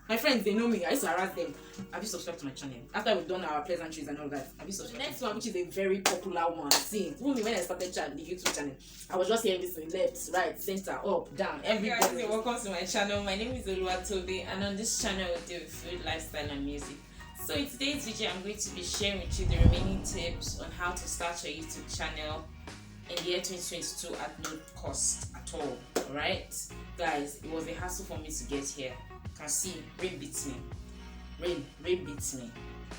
My friends, they know me. I used to harass them. Have you subscribed to my channel? After we've done our pleasantries and all that, have you subscribed? The next one, which is a very popular one. See, when I started the YouTube channel, I was just hearing this in left, right, center, up, down, everybody. Guys, welcome to my channel. My name is Oluwatobi, and on this channel we deal with food, lifestyle, and music. So in today's video, I'm going to be sharing with you the remaining tips on how to start your YouTube channel in the year 2022 at no cost at all. Alright, guys, it was a hassle for me to get here. You can see rain beats me. Rain beats me,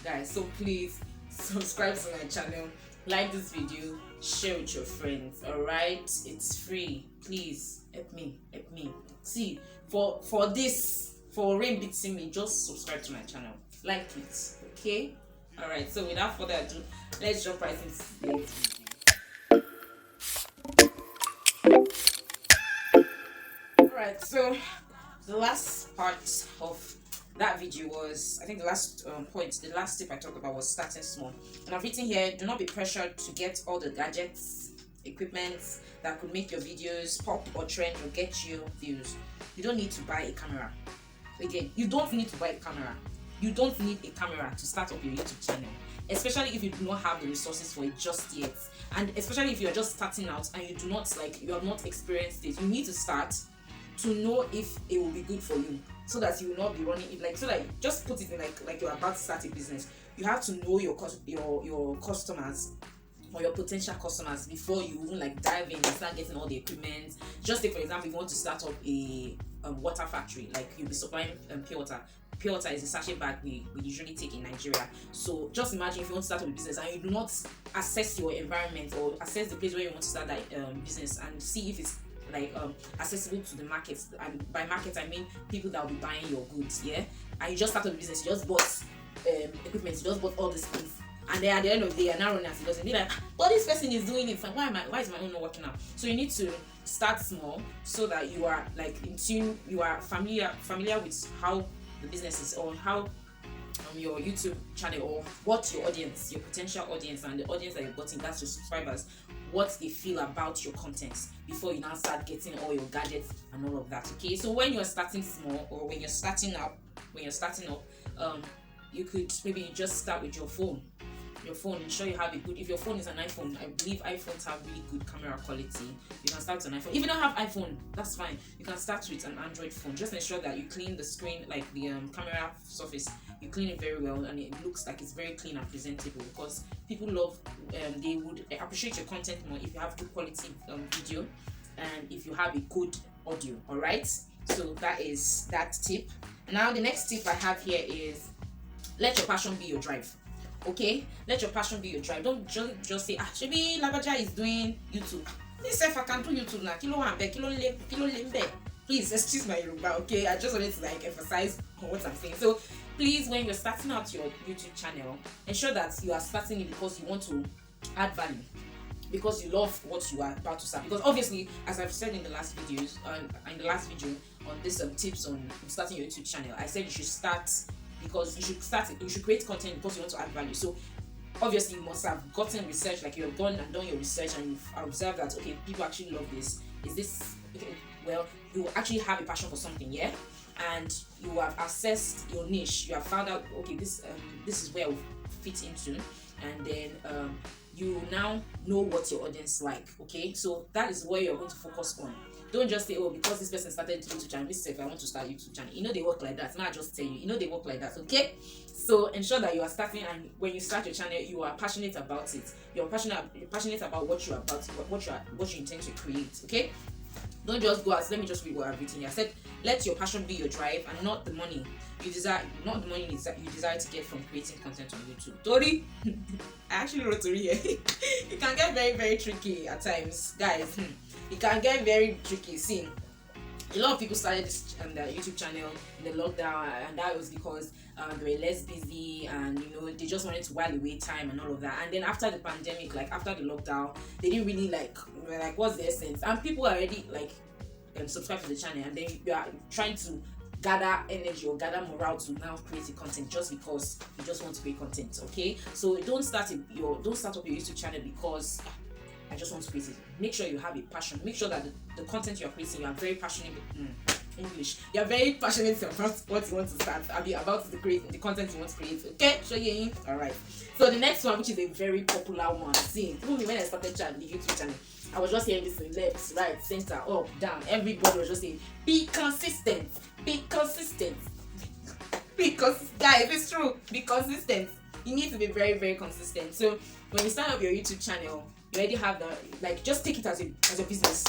guys. So please subscribe to my channel, like this video, share with your friends. Alright, it's free. Please help me. See, for rain beating me, just subscribe to my channel, like it, okay? Alright, so without further ado, let's jump right into today's video. Alright, so the last part of that video was, I think the last the last tip I talked about was starting small. And I've written here, do not be pressured to get all the gadgets, equipment that could make your videos pop or trend or get you views. You don't need to buy a camera. Again, you don't need to buy a camera. You don't need a camera to start up your YouTube channel, especially if you do not have the resources for it just yet, and especially if you are just starting out and you have not experienced it. You need to start to know if it will be good for you, so that you will not be running it just put it in like you're about to start a business. You have to know your customers or your potential customers before you even dive in and start getting all the equipment. Just take for example, if you want to start up a water factory, like you'll be supplying pure water. Pure water is a sachet bag we usually take in Nigeria. So just imagine if you want to start up a business and you do not assess your environment or assess the place where you want to start that business and see if it's accessible to the market. And by market I mean people that will be buying your goods, yeah. And you just started a business, you just bought equipment, you just bought all these things, and then at the end of the day you're now running as it doesn't be like, well, this person is doing it, and why is my own not working out? So you need to start small so that you are in tune, you are familiar with how the business is, or how your YouTube channel, or what your audience, your potential audience, and the audience that you're getting, that's your subscribers, what they feel about your content before you now start getting all your gadgets and all of that. Okay, so when you're starting small, or when you're starting up, you could maybe just start with your phone. Ensure you have a good, if your phone is an iPhone, I believe iPhones have really good camera quality. You can start with an iPhone. If you don't have iPhone, that's fine, you can start with an Android phone. Just ensure that you clean the screen, like the camera surface, you clean it very well and it looks like it's very clean and presentable, because people love, they would appreciate your content more if you have good quality video and if you have a good audio. All right, so that is that tip. Now the next tip I have here is, let your passion be your drive. Okay, let your passion be your drive. Don't just say, Shebi Lagaja is doing YouTube. This if I can do YouTube now. Kilo lembe. Please excuse my Yoruba, okay? I just wanted to emphasize on what I'm saying. So please, when you're starting out your YouTube channel, ensure that you are starting it because you want to add value, because you love what you are about to start. Because obviously, as I've said in the last videos, in the last video on this tips on starting your YouTube channel, I said you should start because you should create content because you want to add value. So obviously you must have gotten research, like you have gone and done your research and you've observed that, okay, people actually love this. Is this okay? Well, you actually have a passion for something, yeah, and you have assessed your niche. You have found out, okay, this is where I will fit into, and then you now know what your audience like. Okay, so that is where you're going to focus on. Don't just say, oh, because this person started YouTube channel, if I want to start YouTube channel. You know they work like that. Now I just tell you, they work like that. Okay, so ensure that you are starting, and when you start your channel, you are passionate about it. You're passionate about what you're about, what you intend to create. Okay, don't just go out. Let me just read what I've written here. I said, let your passion be your drive, and not the money you desire, you desire to get from creating content on YouTube. Tori, I actually wrote Tori here. It can get very, very tricky at times, guys. It can get very tricky. See, a lot of people started this their YouTube channel in the lockdown, and that was because they were less busy, and they just wanted to while away time and all of that. And then after the pandemic, after the lockdown, they didn't really what's the essence? And people are already subscribe to the channel, and then you are trying to gather energy or gather morale to now create content just because you just want to create content. Okay, so don't start up your YouTube channel because I just want to create it. Make sure you have a passion. Make sure that the content you're creating, you are very passionate English. You're very passionate about what you want to start. About the content you want to create. Okay, show you. Alright. So the next one, which is a very popular one. See, even when I started the YouTube channel, I was just hearing this left, right, center, up, down. Everybody was just saying, be consistent, be consistent. Because guys, it's true. Be consistent. You need to be very, very consistent. So when you start up your YouTube channel, you already have just take it as your business.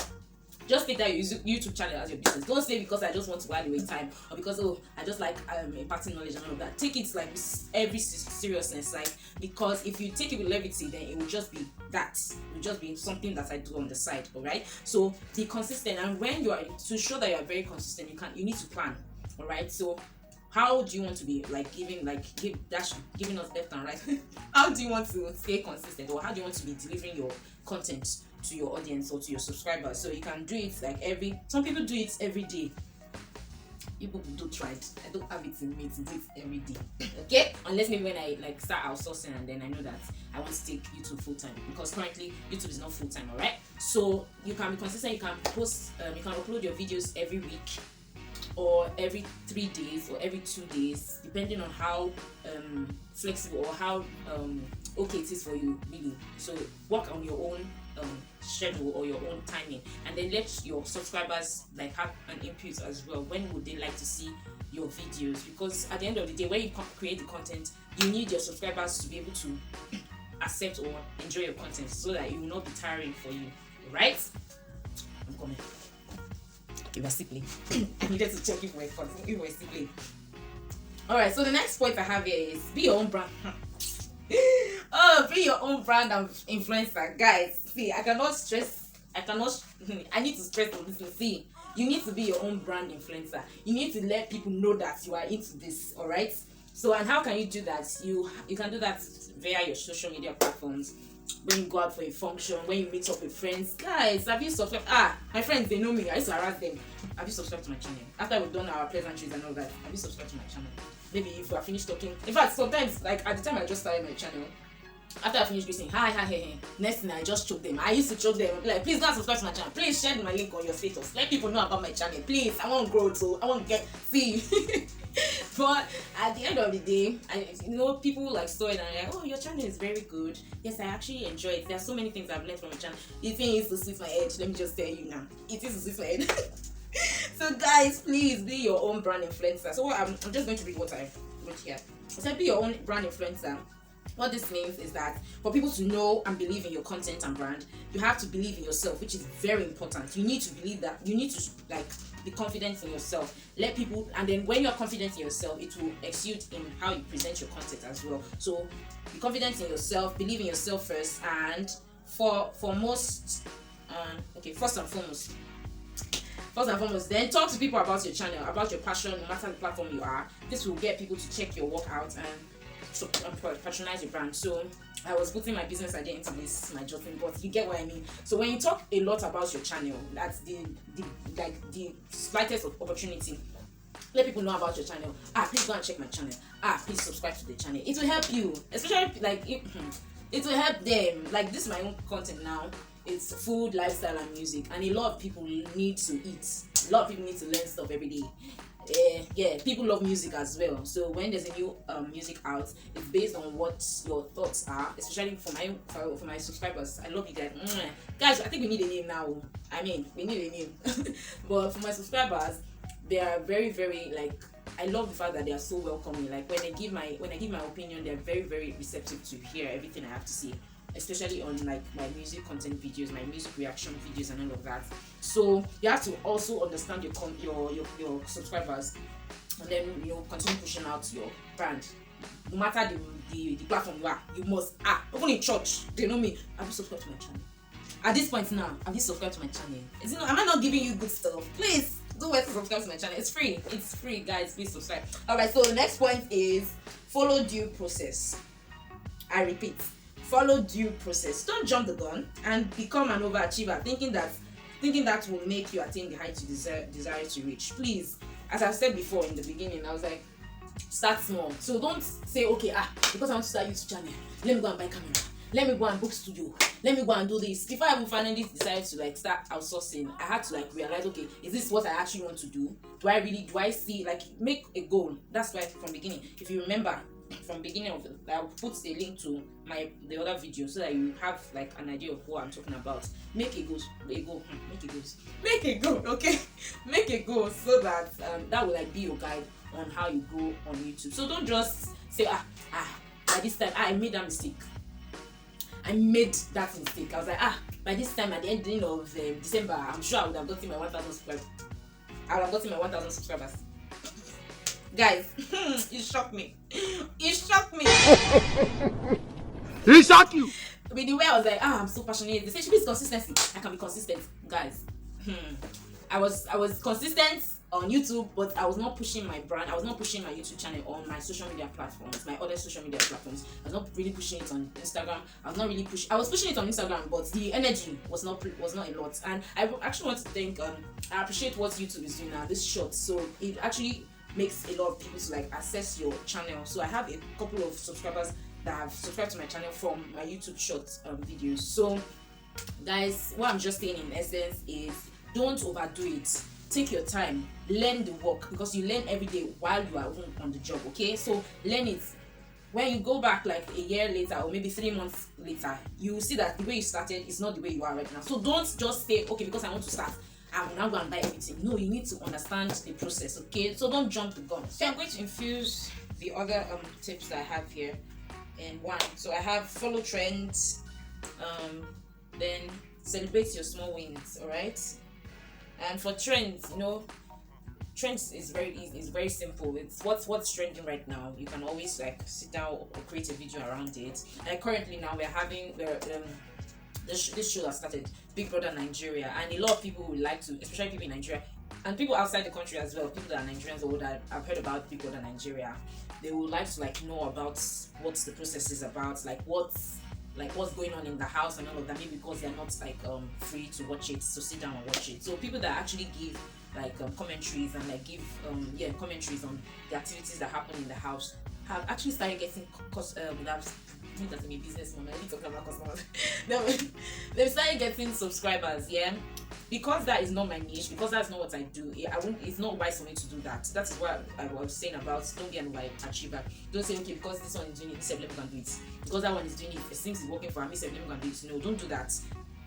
Just take that YouTube channel as your business. Don't say because I just want to while away time, or because I just like imparting knowledge and all of that. Take it like with every seriousness, like, because if you take it with levity, then it will just be that. It will just be something that I do on the side. Alright. So be consistent, and when you are to show that you are very consistent, you need to plan. Alright. So how do you want to be giving us left and right? How do you want to stay consistent, or how do you want to be delivering your content to your audience or to your subscribers? So you can do it some people do it every day. You people do try it. I don't have it in me to do it every day. Okay? Unless maybe when I start outsourcing and then I know that I want to take YouTube full time, because currently YouTube is not full time, alright? So you can be consistent, you can post, you can upload your videos every week, or every 3 days, or every 2 days, depending on how flexible or how okay it is for you, really. So work on your own schedule or your own timing, and then let your subscribers have an input as well. When would they like to see your videos? Because at the end of the day, when you create the content, you need your subscribers to be able to accept or enjoy your content, so that it will not be tiring for you, right? I'm coming. You were simply I needed to check if we're simply. Alright, so the next point I have here is be your own brand. Be your own brand and influencer. Guys, see, I need to stress on this. See, you need to be your own brand influencer. You need to let people know that you are into this. Alright, so and how can you do that? You can do that via your social media platforms. When you go out for a function, when you meet up with friends. Guys, have you subscribed? My friends, they know me. I used to harass them. Have you subscribed to my channel? After we've done our pleasantries and all that, have you subscribed to my channel? Maybe if we are finished talking. In fact, sometimes, at the time I just started my channel, after I finished saying hi, next thing I just choke them. I used to choke them. I'd be like, please go and subscribe to my channel. Please share my link on your status. Let people know about my channel. Please, I want to grow, so I want to see. But at the end of the day, people saw it and they're like, oh, your channel is very good. Yes, I actually enjoy it. There are so many things I've learned from your channel. The thing is to sweet my edge. Let me just tell you now. It is to sweet my edge. So guys, please be your own brand influencer. So I'm just going to read what I wrote here. I said be your own brand influencer. What this means is that for people to know and believe in your content and brand, you have to believe in yourself, which is very important. You need to believe that. You need to be confident in yourself. Let people, and then when you're confident in yourself, it will exude in how you present your content as well. So be confident in yourself, believe in yourself first, and first and foremost, then talk to people about your channel, about your passion, no matter the platform you are. This will get people to check your work out and patronize your brand. So I was putting my business idea into this, my jotting, but you get what I mean. So when you talk a lot about your channel, that's the slightest of opportunity. Let people know about your channel. Please go and check my channel. Please subscribe to the channel. It will help you, especially it will help them. This is my own content now. It's food, lifestyle, and music, and a lot of people need to eat. A lot of people need to learn stuff every day. People love music as well. So when there's a new music out, it's based on what your thoughts are. Especially for my subscribers, I love you guys. Guys, I think we need a name now. We need a name. But for my subscribers, they are very, very I love the fact that they are so welcoming. When I give my opinion, they're very, very receptive to hear everything I have to say. Especially on my music content videos, my music reaction videos, and all of that. So you have to also understand your subscribers, and then continue pushing out your brand. No matter the platform you are, you must even in church, they know me. Have you subscribed to my channel? At this point now, have you subscribed to my channel? Am I not giving you good stuff? Please do where to subscribe to my channel. It's free. It's free, guys. Please subscribe. Alright, so the next point is follow due process. I repeat. Follow due process. Don't jump the gun and become an overachiever, thinking that will make you attain the height you desire to reach. Please, as I said before in the beginning, I was like, start small. So don't say, okay, because I want to start YouTube channel, let me go and buy camera, let me go and book studio, let me go and do this. Before I even finally decided to start outsourcing, I had to realize, okay, is this what I actually want to do? do I see, like, make a goal. That's why from beginning, if you remember from beginning of it, I'll put the link to the other video so that you have like an idea of what I'm talking about. Make a goal, make a goal, okay? Make a goal so that that will like be your guide on how you grow on YouTube. So don't just say by this time I made that mistake. I was like, by this time at the ending of December, I'm sure I would have gotten my 1,000 subscribers. I would have gotten my 1,000 subscribers. Guys, it shocked me. It shocked me. He shocked you. With the way I was like, I'm so passionate. They say she needs consistency. I can be consistent, guys. I was consistent on YouTube, but I was not pushing my brand. I was not pushing my YouTube channel on my social media platforms, my other social media platforms. I was not really pushing it on Instagram. I was pushing it on Instagram, but the energy was not a lot. And I actually want to thank. I appreciate what YouTube is doing now. This short, so it actually makes a lot of people to like access your channel. So I have a couple of subscribers that have subscribed to my channel from my YouTube short videos. So guys, what I'm just saying in essence is don't overdo it. Take your time, learn the work, because you learn every day while you are on the job. Okay, so learn it. When you go back like a year later or maybe 3 months later, you will see that the way you started is not the way you are right now. So don't just say, okay, because I want to start, I'm now going to buy everything. No, you need to understand the process. Okay, so don't jump the gun. So I'm going to infuse the other tips that I have here in one. So I have follow trends, then celebrate your small wins. All right. And for trends, trends is very easy. It's very simple. It's what's trending right now. You can always like sit down or create a video around it. And currently now we're having this show that started, Big Brother Nigeria, and a lot of people would like to, especially people in Nigeria and people outside the country as well, people that are Nigerians or that have heard about Big Brother Nigeria, they would like to like know about what the process is about, like what's going on in the house and all of that, maybe because they're not like free to watch it, so sit down and watch it. So people that actually give like commentaries and like give commentaries on the activities that happen in the house have actually started getting that I'm a businessman, I need to talk about customers. They've started getting subscribers, because that is not my niche, because that's not what I do. It's not wise for me to do that. That is what I was saying about don't be an overachiever. Don't say, okay, because this one is doing it, let me can do it. Because that one is doing it, it seems it's working for me, let me can do it. No, don't do that.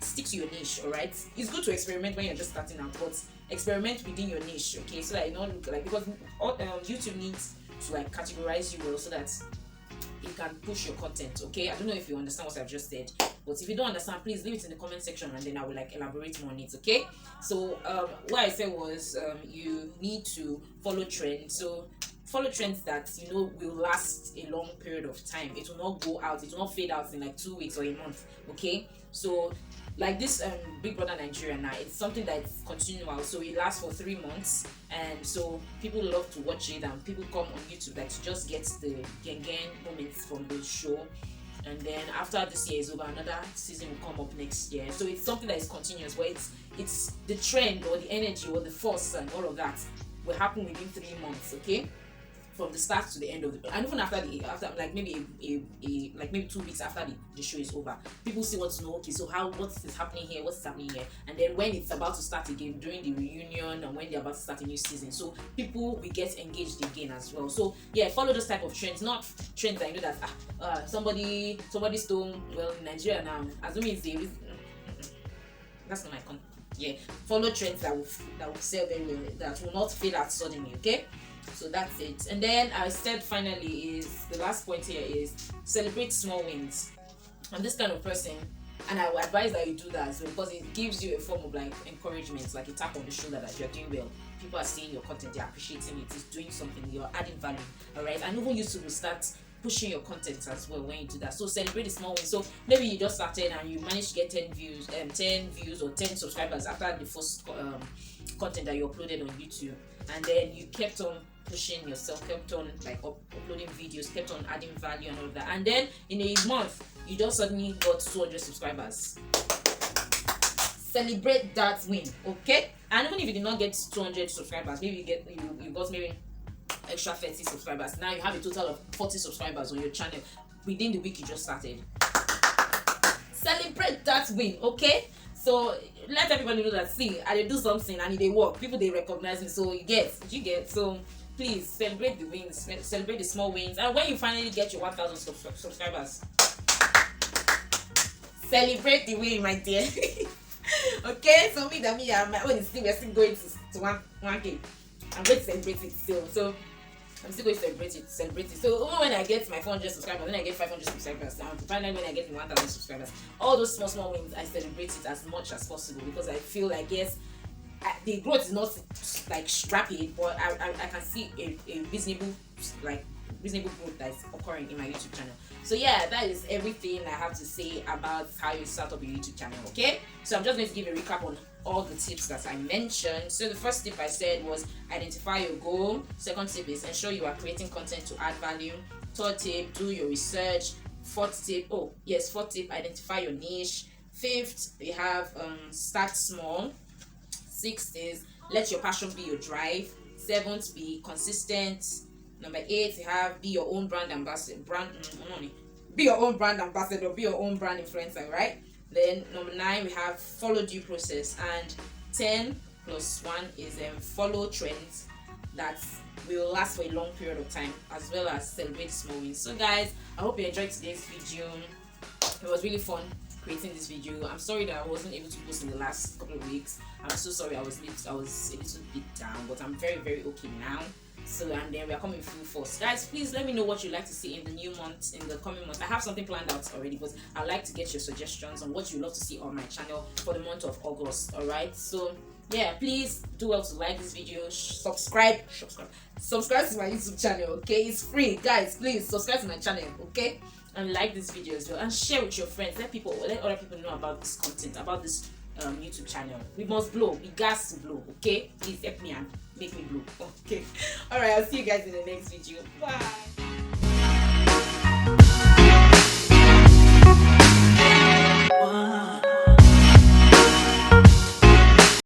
Stick to your niche, alright? It's good to experiment when you're just starting out, but experiment within your niche, okay? So that you don't look like, because YouTube needs to like categorize you well so that it can push your content. Okay, I don't know if you understand what I've just said, but if you don't understand, please leave it in the comment section and then I will like elaborate more on it. Okay, so what I said was you need to follow trends. So follow trends that will last a long period of time. It will not go out, it will not fade out in like 2 weeks or a month. Okay, so like this Big Brother Nigeria now, it's something that's continual, so it lasts for 3 months, and so people love to watch it, and people come on YouTube like to just get the gang moments from the show. And then after this year is over, another season will come up next year. So it's something that is continuous, where it's the trend or the energy or the force and all of that will happen within 3 months. Okay, from the start to the end of and even after like maybe maybe 2 weeks after the show is over, people still want to know, okay, so what's happening here, and then when it's about to start again during the reunion and when they're about to start a new season, so people will get engaged again as well. So follow those type of trends, not trends that that somebody stole, well, in Nigeria now, assuming it's that's not my content. Follow trends that will sell very well, that will not fade out suddenly. Okay, so that's it. And then I said finally is the last point here is celebrate small wins. I'm this kind of person, and I would advise that you do that as well, because it gives you a form of like encouragement, like a tap on the shoulder that you're doing well. People are seeing your content, they're appreciating it, it's doing something, you're adding value. Alright, and even YouTube will start pushing your content as well when you do that. So celebrate the small wins. So maybe you just started and you managed to get 10 views or 10 subscribers after the first content that you uploaded on YouTube, and then you kept on pushing yourself, kept on like uploading videos, kept on adding value and all of that, and then in a month you just suddenly got 200 subscribers. Celebrate that win, okay? And even if you did not get 200 subscribers, maybe you got maybe extra 30 subscribers. Now you have a total of 40 subscribers on your channel within the week you just started. Celebrate that win, okay? So let everybody know that, see, I dey do something and they work, people they recognize me. So you get so please celebrate the wins, celebrate the small wins, and when you finally get your 1,000 subscribers, celebrate the win, my dear. Okay, so my own is still, we're still going to 1K. I'm going to celebrate it still. So I'm still going to celebrate it. So even when I get my 400 subscribers, then I get 500 subscribers, and finally when I get 1,000 subscribers, all those small wins, I celebrate it as much as possible, because I feel like, yes, the growth is not like rapid, but I can see a reasonable growth that is occurring in my YouTube channel. So yeah, that is everything I have to say about how you start up your YouTube channel. Okay, so I'm just going to give a recap on all the tips that I mentioned. So the first tip I said was identify your goal. Second tip is ensure you are creating content to add value. Third tip, do your research. Fourth tip, identify your niche. Fifth, we have start small. Sixth is let your passion be your drive. Seventh, be consistent. Number 8, you have be your own brand ambassador. Be your own brand ambassador, be your own brand influencer, right? Then number 9, we have follow due process, and 10 plus 1 is follow trends that will last for a long period of time, as well as celebrate small wins. So guys, I hope you enjoyed today's video. It was really fun creating this video. I'm sorry that I wasn't able to post in the last couple of weeks. I'm so sorry, I was a little bit down, but I'm very okay now. So, and then we are coming full force. Guys, please let me know what you'd like to see in the new month, in the coming months. I have something planned out already, but I'd like to get your suggestions on what you'd love to see on my channel for the month of August. Alright, so yeah, please do well to like this video, subscribe to my YouTube channel. Okay, it's free, guys. Please subscribe to my channel, okay, and like this video as well, and share with your friends. Let other people know about this content, about this YouTube channel. We must blow. We got to blow. Okay, please help me and make me blow. Okay, all right, I'll see you guys in the next video. Bye.